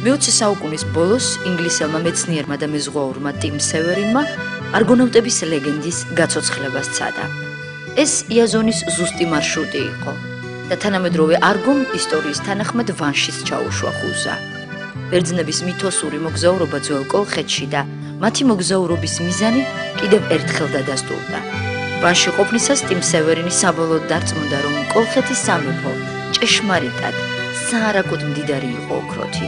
მე-20 საუკუნის ბოლოს ინგლისელმა მეცნიერმა და მეზღვაურმა ტიმ სევერინმა არგონავტების ლეგენდის გაცოცხლება სცადა. ეს იაზონის ზუსტი მარშრუტი იყო და თანამედროვე არგომ ისტორიის თანახმად ვანშიც ჩაუშვა ხუზა. ბერძნების მითოსური მოგზაურობა ძველ კოლხეთში და მათი მოგზაურობის მიზანი კიდევ ერთხელ დადასტურდა. ვანში ყოფნისას ტიმ სევერინის საბოლოოდ დარწმუნდა, რომ კოლხეთის სამეფო ჭეშმარიტად საარაკოდ მდიდარი იყო ოქროთი.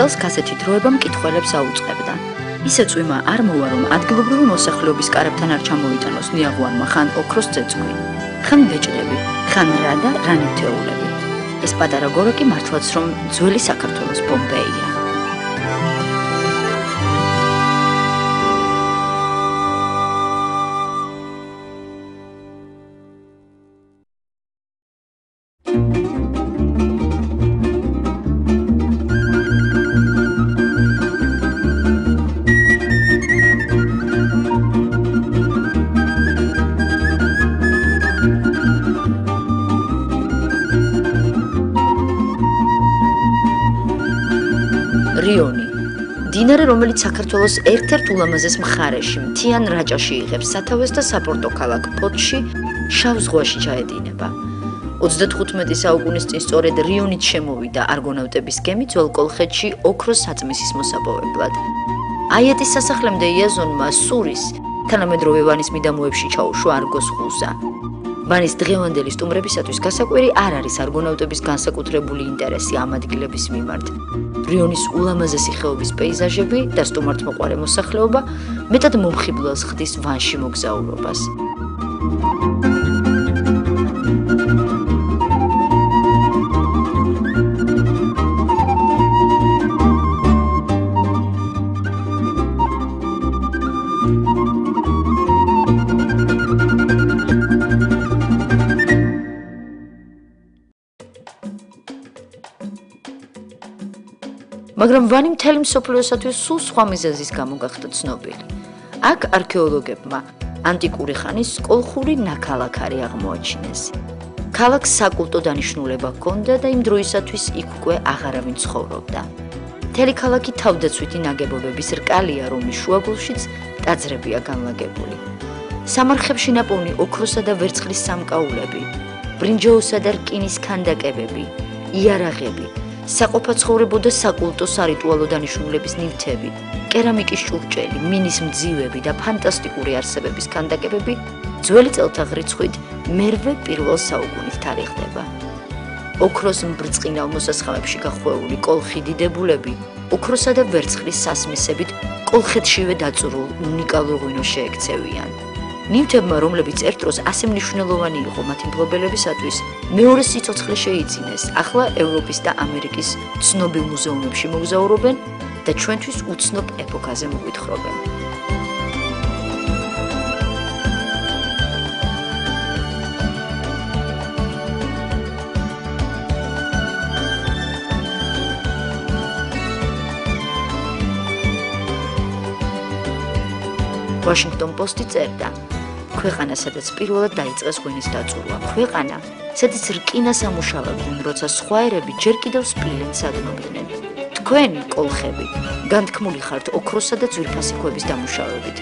წელს გაზეთი დროება მკითხველებს აუწყებდა. ისე წვიმა არ მოვა, რომ ადგილობრივი მოსახლეობის კარებთან არ ჩამოიტანოს ნიაღვანმა ხან ოქროს წეწვი, ხან ბეჭდები, ხან რა და რა ნივთეულები. ეს პატარა გორაკი მართლაც რომ ძველი საქართველოს პომპეია. რიონი მდინარე, რომელიც საქართველოს ერთ-ერთ ულამაზეს მხარეში, მთიან რაჭაში იღებს სათავეს და საპორტო ქალაქ ფოთში, შავ ზღვაში ჩაედინება. 35 საუკუნის წინ სწორედ რიონით შემოვიდა არგონავტების გემი ძველ კოლხეთში ოქროს საწმისის მოსაპოვებლად. აიეტის სასახლემდე იაზონმა სურის თანამედროვე ვანის მიდამოებში ჩაუშვა არგოს ხუზა. ვანის დღევანდელი სტუმრებისათვის გასაკვირი არ არის არგონავტების განსაკუთრებული ინტერესი ამ ადგილების მიმართ. რიონის ულამაზესი ხეობის პეიზაჟები და სტუმართმოყვარე მოსახლეობა მეტად მომხიბლელს ხდის ვანში მოგზაურობას. მაგრამ ვანი მთელი მსოფლიოსათვის სულ სხვა მიზეზის გამო გახდა ცნობილი. აქ არქეოლოგებმა ანტიკური ხანის კოლხური ნაქალაქარი აღმოაჩინეს. ქალაქს საკულტო დანიშნულება ჰქონდა და იმ დროისათვის იქ უკვე აღარავინ ცხოვრობდა. მთელი ქალაქი თავდაცვითი ნაგებობების რკალია, რომლის შუაგულშიც ტაძრებია განლაგებული. სამარხებში ნაპოვნი ოქროსა და ვერცხლის სამკაულები, ბრინჯაოსა და რკინის ქანდაკებები, იარაღები, საყოფაცხოვრებო და საკულტო სარიტუალო დანიშნულების ნივთები, კერამიკის ჭურჭელი, მინის მძივები და ფანტასტიკური არსებების ქანდაკებები ძველი წელთაღრიცხვით მერვე პირველ საუკუნით თარიღდება. ოქროს მბრწყინავ მოსასხამებში გახვეული კოლხი დიდებულები, ოქროსა და ვერცხლის სასმისებით კოლხეთშივე დაწურულ უნიკალურ ღვინოს შეექცევიან. ნივთებმა, რომლებიც ერთ დროს ასე მნიშვნელოვანი იყო მათი მფლობელებისათვის, მეორე სიცოცხლე შეიძინეს. ახლა ევროპის და ამერიკის ცნობილ მუზეუმებში მოგზაურობენ და ჩვენთვის უცნობ ეპოქაზე მოგვითხრობენ. Washington Post-ი წერდა: ქვეყანა, სადაც პირველად დაიწყეს ღვინის დაწურვა, ქვეყანა, სადაც რკინას ამუშავებდნენ, როცა სხვა ერები ჯერ კიდევ სპილენძს ადნობდნენ. თქვენი კოლხები განთქმული ხართ ოქროსა და ძვირფასი ქვების დამუშავებით.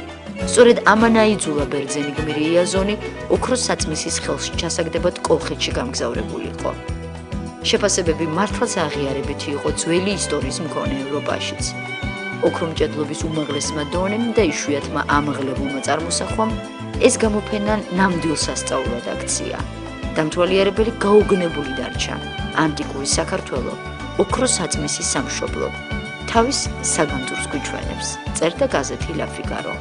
სწორედ ამან აიძულა ბერძენი გმირი იაზონი ოქროს საწმისის ხელში ჩასაგდებად კოლხეთში გამგზავრებული იყო. შეფასებები მართლაც აღიარებითი იყო ძველი ისტორიის მქონე ევროპაშიც. ოქრომჭედლობის უმაღლესმა დონემ და იშვიათმა ამაღლებულმა წარმოსახვამ ეს გამოფენა ნამდვილ სასწაულად აქცია. დამთვალიერებელი გაუგნებული დარჩა ანტიკური საქართველო ოქროს საწმისის სამშობლო თავის საგანძურს გვიჩვენებს, წერდა გაზეთი La Figaro.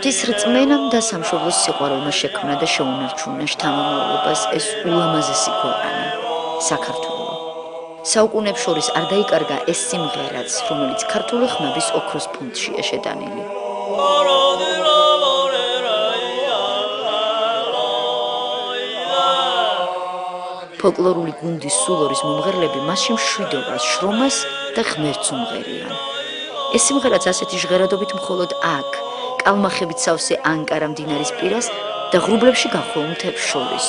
ღვთის რწმენამ და სამშობლოს სიყვარულმა შექმნა და შეუნარჩუნა შთამომავლობას ეს ულამაზესი ქვეყანა, საქართველო. საუკუნეებს შორის არ დაიკარგა ეს სიმღერაც, რომელიც ქართული ხმების ოქროს ფუნტშია შეტანილი. ფოლკლორული გუნდის სულორის მომღერლები მასში მშვიდობას, შრომას და ღმერთს უმღერიან. ეს სიმღერაც ასეთი ჟღერადობით მხოლოდ აქ, კალმახებით სავსე ანკარა მდინარის პირას და ღრუბლებში გახვეულ მთებს შორის,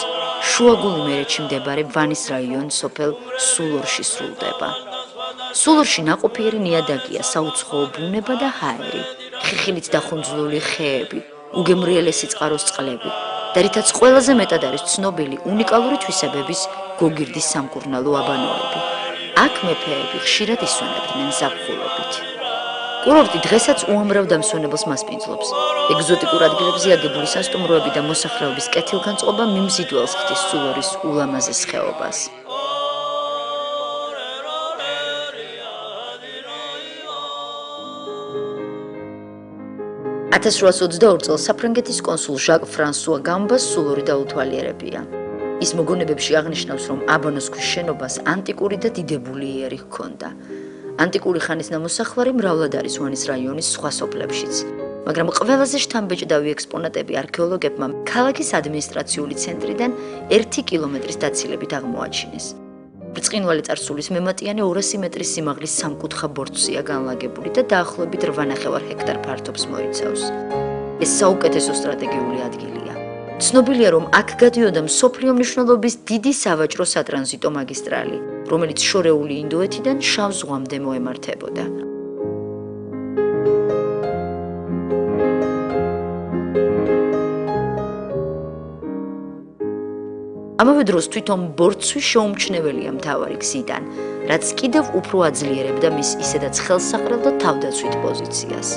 შუაგული მერეთში მდებარე ვანის რაიონის სოფელ სულორში სრულდება. სულორში ნაყოფიერი ნიადაგია, საუცხოო ბუნება და ჰაერი, ხიხილით დახუნძლული ხეები, უგემრიელესი წყაროს წყლები. და რითაც ყველაზე მეტად არის ცნობილი უნიკალური თვისებების გოგირდის სამკურნალო აბანოები. აქ მეფეები ხშირად ისვენებდნენ ზაფხულობით. კურორტი დღესაც უამრავ დამსვენებელს მასპინძლობს. ეგზოტიკურ ადგილებზე აგებული სასტუმროები და მოსახლეობის კეთილგანწყობა მიმზიდველს ხდის სულორის ულამაზეს ხეობას. 1822 წელს საფრანგეთის კონსულ ჟაკ ფრანსუა გამბას სულორი დაუთვალიერებია. ის მოგონებებში აღნიშნავს, რომ აბანოს ქვის შენობას ანტიკური და დიდებული იერი ჰქონდა. ანტიკური ხანის ნამოსახლარი მრავლად არის ვანის რაიონის სხვა სოფლებშიც, მაგრამ ყველაზე შთამბეჭდავი ექსპონატები არქეოლოგებმა ქალაქის ადმინისტრაციული ცენტრიდან 1 კილომეტრის დაცილებით აღმოაჩინეს. ბრწყინვალე წარსულის მემატიანე 200 მეტრის სიმაღლის სამკუთხა ბორცვია განლაგებული და დაახლოებით 8.5 ჰექტარ ფართობს მოიცავს. ეს საუკეთესო სტრატეგიული ადგილია. ცნობილია, რომ აქ გადიოდა მსოფლიო მნიშვნელობის დიდი სავაჭრო სატრანზიტო მაგისტრალი, რომელიც შორეული ინდოეთიდან შავ ზღვამდე მოემართებოდა. ამავე დროს თვითონ ბორცვი შეუმჩნეველია მთავარი გზიდან, რაც კიდევ უფრო აძლიერებდა მის ისედაც ხელსაყრელ და თავდაცვით პოზიციას.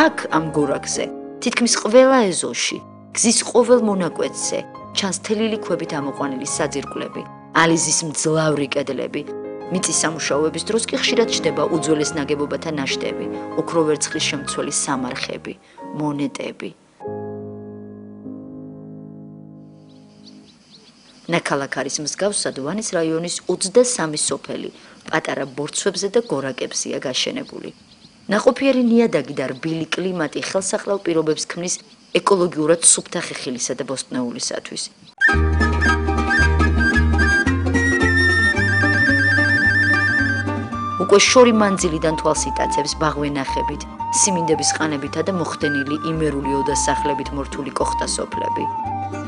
აქ ამ გორაკზე, თითქმის ყველა ეზოში, გზის ყოველ მონაკვეთზე ჩანს თლილი ქვებით ამოყვანილი საძირკვლები, ალიზის მძლავრი კედლები. მიწის სამუშაოების დროს კი ხშირად ჩნდება უძველეს ნაგებობათა ნაშთები, ოქრო ვერცხლის შემცველი სამარხები, მონეტები. ნაქალაქარის მსგავსად ვანის რაიონის 23 სოფელი პატარა ბორცვებზე და გორაკებზეა გაშენებული. ნაყოფიერი ნიადაგი და რბილი კლიმატი ხელსაყრელ პირობებს ქმნის ეკოლოგიურად სუფთა ხეხილისა და ბოსტნეულისათვის. უკვე შორი მანძილიდან თვალს იტაცებს ბაღვენახებით, სიმინდების ყანებითა და მოხდენილი იმერული ოდასახლებით მორთული კოხტა სოფლები.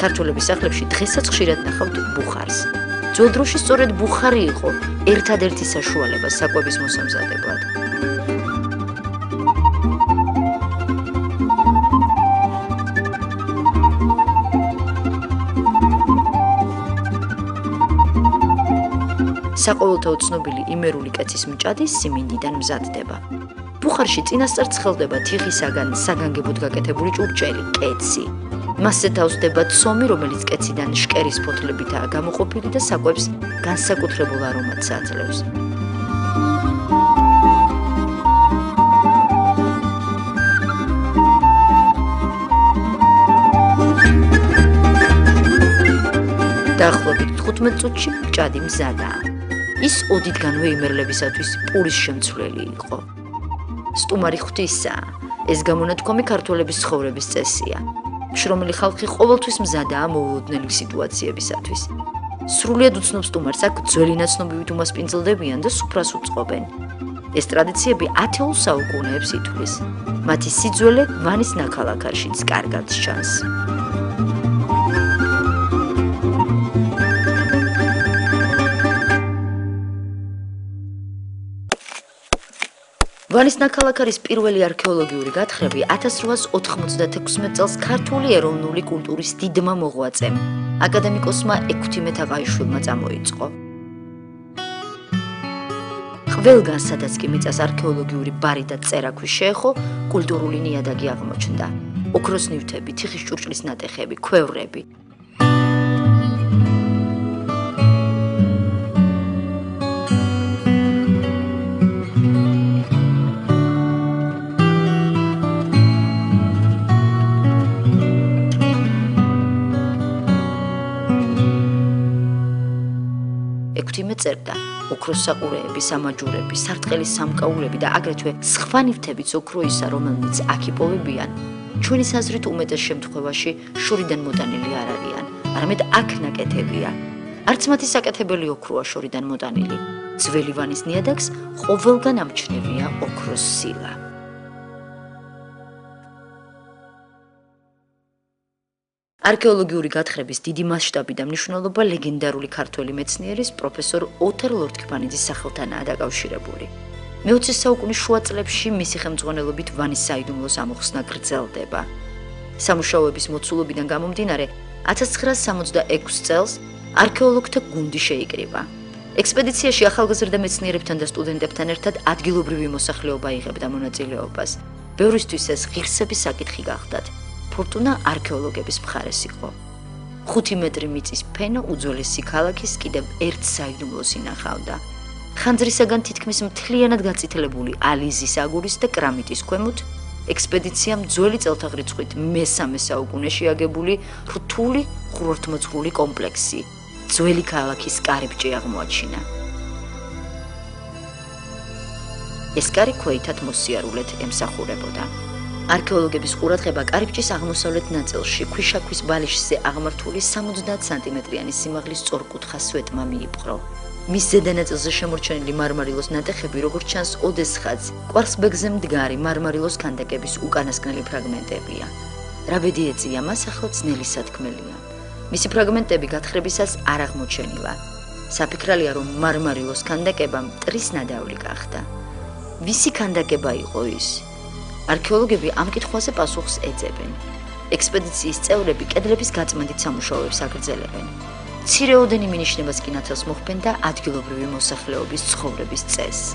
ქართველების სახლებში დღესაც ხშირად ნახავთ ბუხარს. ძველ დროში სწორედ ბუხარი იყო ერთადერთი საშუალება საკვების მოსამზადებლად. საყოველთაო ცნობილი იმერული კეცის მჭადი სიმინდიდან მზადდება. ბუხარში წინასწარ ცხელდება თიხისაგან საგანგებოდ გაკეთებული ჭურჭელი, კეცი. მასზე თავსდება ცომი, რომელიც კეციდან შკერის ფოთლებითაა გამოყოფილი და საკვებს განსაკუთრებულ არომატს აძლევს. დაახლოებით 15 წუთში მჭადი მზადაა. ის ოდითგანვე იმერლებისათვის პურის შემცვლელი იყო. სტუმარი ღვთისაა, ეს გამონათქვამი ქართველების ცხოვრების წესია. შრომელი ხალხი ყოველთვის მზადაა მოულოდნელი სიტუაციებისათვის. სრულიად უცნობ სტუმარს აქ ძველი ნაცნობივით უმასპინძლდებიან და სუფრას უწყობენ. ეს ტრადიციები 10 საუკუნეებს ითვლის. მათი სიძველე ვანის ნაქალაქარშიც კარგად ჩანს. ვანის ნაქალაქარის პირველი არქეოლოგიური გათხრები 1896 წელს ქართული ეროვნული კულტურის დიდმა მოღვაწემ, აკადემიკოსმა ექვთიმე თაყაიშვილმა წამოიწყო. ყველგან, სადაც კი მიწას არქეოლოგიური ბარი და წერაქვი შეეხო, კულტურული ნიადაგი აღმოჩნდა. ოქროს ნივთები, თიხის ჭურჭლის ნატეხები, ქვევრები. ექვთიმე წერდა: ოქროს საყურეები, სამაჯურები, სარტყელის სამკაულები და აგრეთვე სხვა ნივთებიც ოქროისა, რომელნიც აქ იპოვებიან, ჩვენი აზრით უმეტეს შემთხვევაში შორიდან მოტანილი არ არიან, არამედ აქ ნაკეთებია. არც მათი საკეთებელი ოქროა შორიდან მოტანილი. ძველი ვანის ნიადაგს ყოველგან ამჩნევია ოქროს სილა. არქეოლოგიური გათხრების დიდი მასშტაბი და მნიშვნელობა ლეგენდარული ქართველი მეცნიერის პროფესორ ოთარ ლორთქიფანიძის სახელთანაა დაკავშირებული. მე-20 საუკუნის შუა წლებში მისი ხელმძღვანელობით ვანის საიდუმლოს ამოხსნა გრძელდება. სამუშაოების მოცულობიდან გამომდინარე, 1966 წელს არქეოლოგთა გუნდი შეიკრიბა. ექსპედიციაში ახალგაზრდა მეცნიერებთან და სტუდენტებთან ერთად ადგილობრივი მოსახლეობა იღებდა მონაწილეობას. ბევრისთვის ეს ღირსების საკითხი გახდათ. ფორტუნა არქეოლოგების მხარეს იყო. 5 მეტრი მიწის ფენა უძველესი ქალაქის კიდევ ერთ საიდუმლოს ინახავდა. ხანძრისაგან თითქმის მთლიანად გაწითლებული ალიზის აგურის და კრამიტის ქვემოთ ექსპედიციამ ძველი წელთაღრიცხვით მე-3 საუკუნეში აგებული რთული ხუროთმოძღვრული კომპლექსი, ძველი ქალაქის კარიბჭე აღმოაჩინა. ეს კარი ქვეითად მოსიარულეთ ემსახურებოდა. არქეოლოგების ყურადღება კარიბჭის აღმოსავლეთ ნაწილში ქვიშაქვის ბალიშზე აღმართული 70 სანტიმეტრიანი სიმაღლის სწორკუთხა სვეტმა მიიპყრო. მის ზედა ნაწილზე შემორჩენილი მარმარილოს ნატეხები, როგორც ჩანს, ოდესღაც კვარცხლბეკზე მდგარი მარმარილოს ქანდაკების უკანასკნელი ფრაგმენტებია. რა ბედი ეწია მას, ახლა ძნელი სათქმელია. მისი ფრაგმენტები გათხრებისას არ აღმოჩენილა. საფიქრალია, რომ მარმარილოს ქანდაკება მტრის ნადავლი გახდა. ვისი ქანდაკება იყო ის? არქეოლოგები ამ კითხვაზე პასუხს ეძებენ. ექსპედიციის წევრები კედლების გაწმენდით სამუშაოებს აგრძელებენ. მცირეოდენი მინიშნებას კი ნათელს მოჰყენ და ადგილობრივი მოსახლეობის ცხოვრების წესს.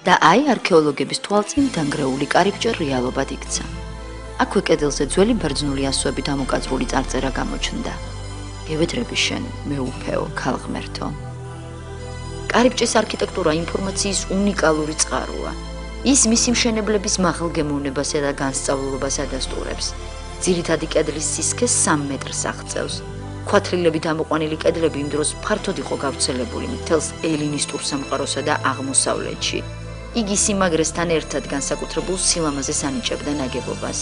და აი არქეოლოგების თვალწინ დანგრეული კარიბჭე რეალობად იქცა. აქვე კედელზე ძველი ბერძნული ასოებით ამოკაწრული წარწერა გამოჩნდა. გევედრები შენ, მეუფეო, ქალღმერთო. კარიბჭის არქიტექტურა ინფორმაციის უნიკალური წყაროა. ის მისი მშენებლების მაღალ გემოვნებასა და განსწავლულობას ადასტურებს. ძირითადი კედლის სისქეს 3 მეტრს აღწევს. ქვათრილებით ამოყვანილი კედლები იმ დროს ფართოდ იყო გავრცელებული მთელს ელინისტურ სამყაროსა და აღმოსავლეთში. იგი სიმაგრესთან ერთად განსაკუთრებულ სილამაზეს ანიჭებდა ნაგებობას.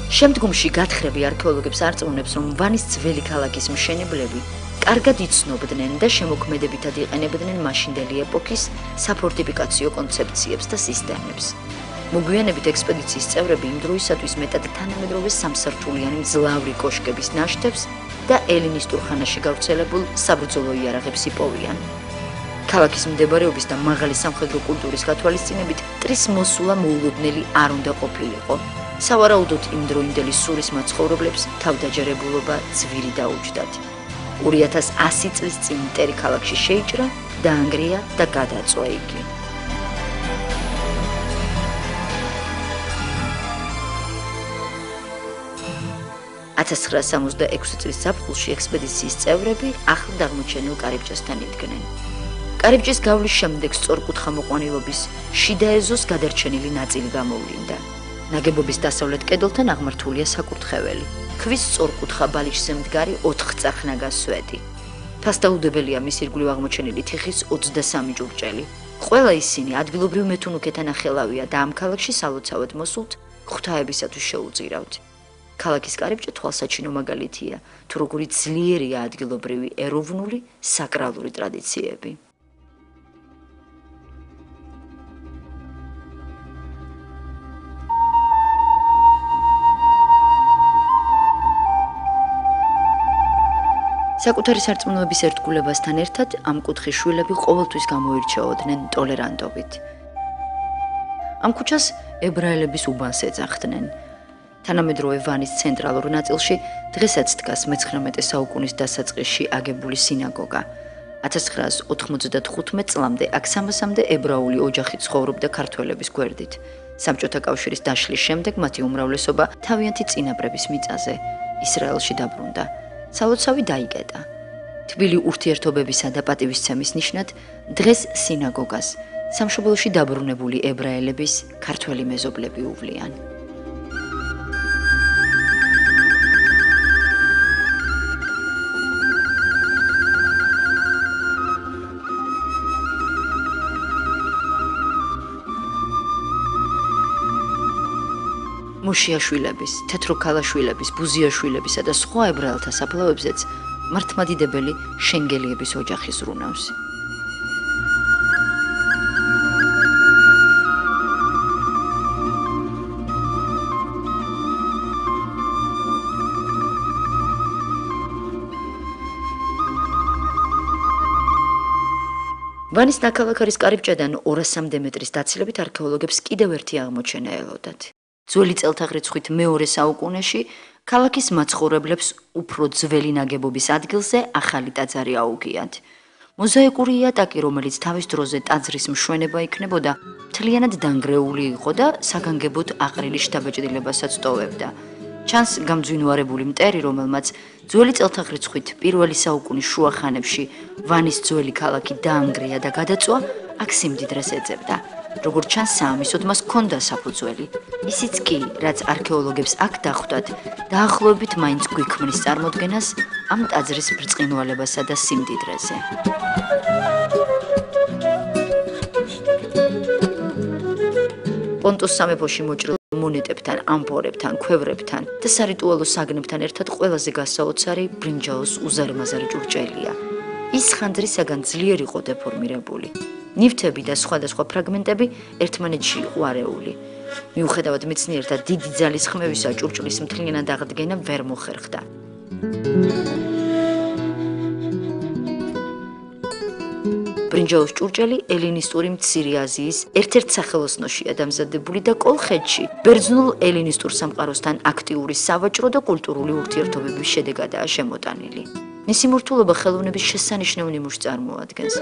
შემდგომში გათხრები არქეოლოგებს არწმუნებს, რომ ვანის ძველი ქალაქის მშენებლები კარგად იცნობდნენ და შემოქმედებითად იყენებდნენ მაშინდელი ეპოქის საფორტიფიკაციო კონცეფციებს და სისტემებს. მოგვიანებით ექსპედიციის წევრები იმ დროისათვის მეტად თანამედროვე სამსართულიანი მძლავრი კოშკების ნაშთებს და ელინისტურ ხანაში გავრცელებულ საბრძოლო იარაღებს იპოვიან. ქალაქის მდებარეობის და მაღალი სამხედრო კულტურის გათვალისწინებით მტრის მოსულა მოულოდნელი არ უნდა ყოფილიყო. სავარაუდოდ იმ დროინდელი სურის მაცხოვრებლებს თავდაჯერებულობა ძვირი დაუჯდათ. 2100 წლის წინ მტერი ქალაქში შეიჭრა, დაანგრია და გადაწვა იგი. (1966 წლის ზაფხულში ექსპედიციის წევრები ახლად აღმოჩენილ კარიბჭესთან იდგნენ. კარიბჭის გავლის შემდეგ სწორკუთხა მოყვანილობის შიდა ეზოს გადარჩენილი ნაწილი გამოვლინდა. ნაგებობის დასავლეთ კედელთან აღმართულია საკურთხეველი. ქვის სწორკუთხა ბალიშზე მდგარი 4 წახნაგა სვეტი. ფასდაუდებელია მის ირგვლივ აღმოჩენილი თიხის 23 ჭურჭელი. ყველა ისინი ადგილობრივ მეთუნუქეთან ახელავია და ამ ქალაქში სალოცავად მოსულთ ღვთაებისათვის შეუწირავთ. ქალაქის კარიბჭე თვალსაჩინო მაგალითია, თუ როგორი ძლიერია ადგილობრივი ეროვნული საკრალური ტრადიციები. საკუთარი სარწმუნოების ერთგულებასთან ერთად ამ კუთხის შვილები ყოველთვის გამოირჩეოდნენ ტოლერანტობით. ამ ქუჩას ებრაელების უბანს ეძახდნენ. თანამედროვე ვანის ცენტრალურ ნაწილში დღესაც დგას მე-19 საუკუნის დასაწყისში აგებული სინაგოგა. 1995 წლამდე აქ 300-მდე ებრაული ოჯახი ცხოვრობდა ქართველების გვერდით. საბჭოთა კავშირის დაშლის შემდეგ მათი უმრავლესობა თავიანთი წინაპრების მიწაზე ისრაელში დაბრუნდა. სალოცავი დაიკეტა. თბილი ურთიერთობებისა და პატივისცემის ნიშნად დღეს სინაგოგას სამშობლოში დაბრუნებული ებრაელების ქართველი მეზობლები უვლიან. მუშიაშვილების, თეთროქალაშვილების, ბუზიაშვილებისა და სხვა ებრაელთა საფლავებზეც მართლმადიდებელი შენგელიების ოჯახი ზრუნავს. ვანის ნაქალაქარის კარიბჭედან 200-მდე მეტრის დაცილებით არქეოლოგებს კიდევ ერთი აღმოჩენა ელოდათ. ძველი წელთაღრიცხვით მეორე საუკუნეში ქალაქის მაცხოვრებლებს უფრო ძველი ნაგებობის ადგილზე ახალი ტაძარი აუგიათ. მოზაიკური იატაკი, რომელიც თავის დროზე ტაძრის მშვენება იქნებოდა, მთლიანად დანგრეული იყო და საგანგებოდ აყრილის შთაბეჭდილებასაც ტოვებდა. ჩანს გამძვინვარებული მტერი, რომელმაც ძველი წელთაღრიცხვით პირველი საუკუნის შუა ხანებში ვანის ძველი ქალაქი დაანგრია და გადაწვა, აქ სიმდიდრეს ეძებდა. როგორც ჩანს, საამისოდ მას ჰქონდა საფუძველი. ისიც კი, რაც არქეოლოგებს აქ დახვდათ, დაახლოებით მაინც გვიქმნის წარმოდგენას ამ ტაძრის ბრწყინვალებასა და სიმდიდრეზე. პონტოს სამეფოში მოჭრილ მონეტებთან, ამფორებთან, ქვევრებთან და სარიტუალო საგნებთან ერთად ყველაზე გასაოცარი ბრინჯაოს უზარმაზარი ჭურჭელია. ის ხანძრისაგან ძლიერ იყო დეფორმირებული. ნივთები და სხვადასხვა ფრაგმენტები ერთმანეთში იყო არეული. მიუხედავად მეცნიერთა დიდი ძალის ხმევისა, ჭურჭლის მთლიანად აღდგენა ვერ მოხერხდა. ბრინჯაოს ჭურჭელი ელინისტური მცირე აზიის ერთ-ერთ სახელოსნოშია დამზადებული და კოლხეთში ბერძნულ ელინისტურ სამყაროსთან აქტიური სავაჭრო და კულტურული ურთიერთობების შედეგადაა შემოტანილი. მისი მორთულობა ხელოვნების შესანიშნავ ნიმუშს წარმოადგენს.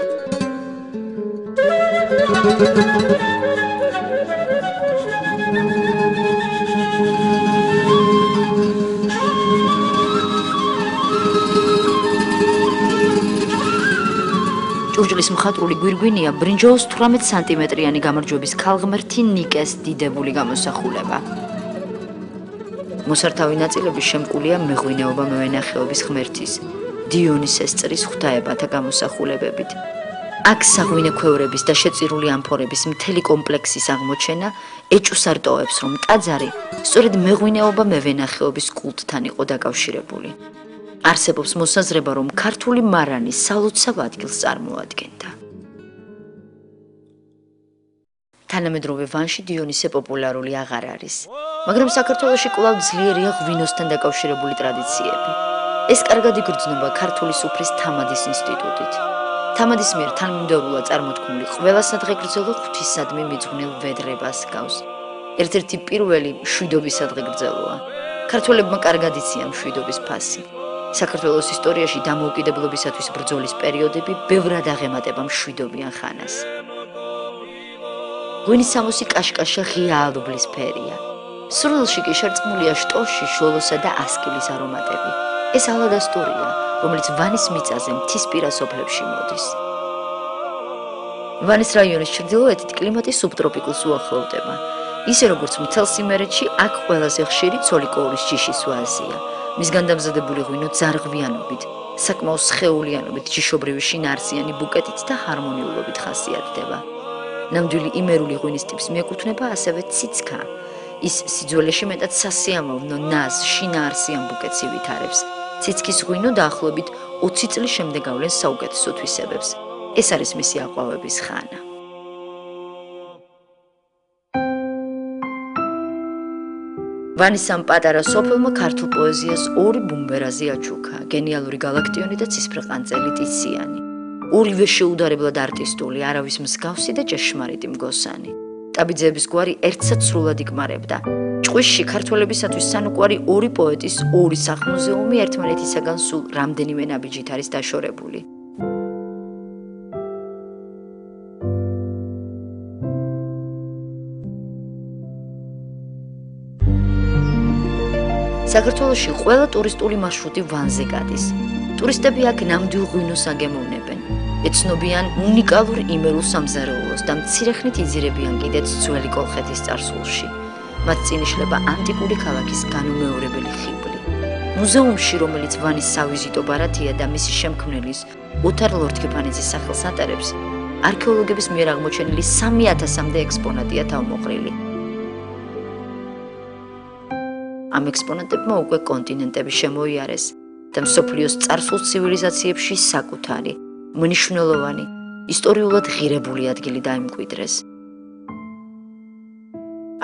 ჭურჭლის მხატვრული გვირგვინია ბრინჯაოს 18 სანტიმეტრიანი გამარჯვების ქალღმერთი ნიკეს დიდებული გამოსახულება. მოსართავი ნაწილები შემკულია მეღვინეობა მევენახეობის ღმერთის, დიონისეს წრის ღვთაებათა გამოსახულებებით. აქ საღვინე ქვევრების და შეწირული ამფორების მთელი კომპლექსის აღმოჩენა ეჭვს არტოვებს, რომ ტაძარი სწორედ მეღვინეობა მევენახეობის კულტთან იყო დაკავშირებული. არსებობს მოსაზრება, რომ ქართული მარანი სალოცავ ადგილს წარმოადგენდა. თანამედროვე ვანში დიონისე პოპულარული აღარ არის, მაგრამ საქართველოში კვლავ ძლიერია ღვინოსთან დაკავშირებული ტრადიციები. ეს კარგად იგრძნობა ქართული სუფრის თამადის ინსტიტუტით. თამადის მიერ თანმიმდევრულად წარმოთქმული ყველა სადღეგრძელო ღვთისადმი მიძღვნილ ვედრებას გავს. ერთ-ერთი პირველი მშვიდობის სადღეგრძელოა. ქართველებმა კარგად იციან მშვიდობის ფასი. საქართველოს ისტორიაში დამოუკიდებლობისათვის ბრძოლის პერიოდები ბევრად აღემატება მშვიდობიან ხანას. ღვინის სამოსი კაშკაშა ღია ალუბლის ფერია. სრულში კი შერწყმულია შტოში, ჟოლოსა და ასკილის არომატები. ეს ალადასტურია, რომელიც ვანის მიწაზე მთისპირა სოფლებში მოდის. ვანის რაიონის ჩრდილოეთით კლიმატი სუბტროპიკულს უახლოვდება. ისე როგორც მთელ იმერეთში, აქ ყველაზე ხშირი ცოლიკოურის ჯიშის ვაზია. მისგან დამზადებული ღვინო ძარღვიანობით, საკმაო სხეულიანობით, ჯიშობრივი შინაარსიანი ბუკეტით და ჰარმონიულობით ხასიათდება. ნამდვილი იმერული ღვინის ტიპს მიეკუთვნება ასევე ციცქა. ის სიძველეში მეტად სასიამოვნო ნაზ შინაარსიან ბუკეტს ივითარებს. ციცქის ღვინო დაახლოებით 20 წლის შემდეგ გავლენს საუკეთესო თვისებებს. ეს არის მისი აყვავების ხანა. ვანის ამ პატარა სოფელმა ქართულ პოეზიას ორი ბუმბერაზი აჩუქა, გენიალური გალაქტიონი და ცისფრყანწელი ტიციანი. ორივე შეუდარებლად არტისტული, არავის მსგავსი და ჭეშმარიტი მგოსანი. ტაბიძეების გვარი ერთსად სრულად იკმარებდა. ჭყვისში ქართველებისათვის სანუკვარი ორი პოეტის ორი სახლ-მუზეუმი ერთმანეთისაგან სულ რამდენიმე ნაბიჯით არის დაშორებული. საქართველოში ყველა ტურისტული მარშრუტი ვანზე გადის. ტურისტები აქ ნამდვილ ღვინოს აგემოვნებენ. ეცნობიან უნიკალურ იმერულ სამზარეულოს და მცირეხნით იძირებიან კიდეც ძველი კოლხეთის წარსულში. მათ წინ იშლება ანტიკური ქალაქის განუმეორებელი ხიბლი. მუზეუმში, რომელიც ვანის სავიზიტო ბარათია და მისი შემქმნელის ოთარ ლორთქიფანიძის სახელს ატარებს, არქეოლოგების მიერ აღმოჩენილი 3000-მდე ექსპონატია თავმოყრილი. ამ ექსპონატებმა უკვე კონტინენტები შემოიარეს და მსოფლიოს წარსულ ცივილიზაციებში საკუთარი, მნიშვნელოვანი, ისტორიულად ღირებული ადგილი დაიმკვიდრეს.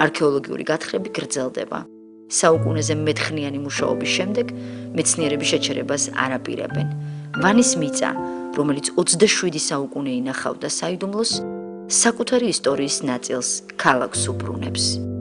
არქეოლოგიური გათხრები გრძელდება. საუკუნეზე მეტხნიანი მუშაობის შემდეგ მეცნიერები შეჩერებას არ აპირებენ. ვანის მიწა, რომელიც 27 საუკუნე ინახავდა საიდუმლოს, საკუთარი ისტორიის ნაწილს ქალაქს უბრუნებს.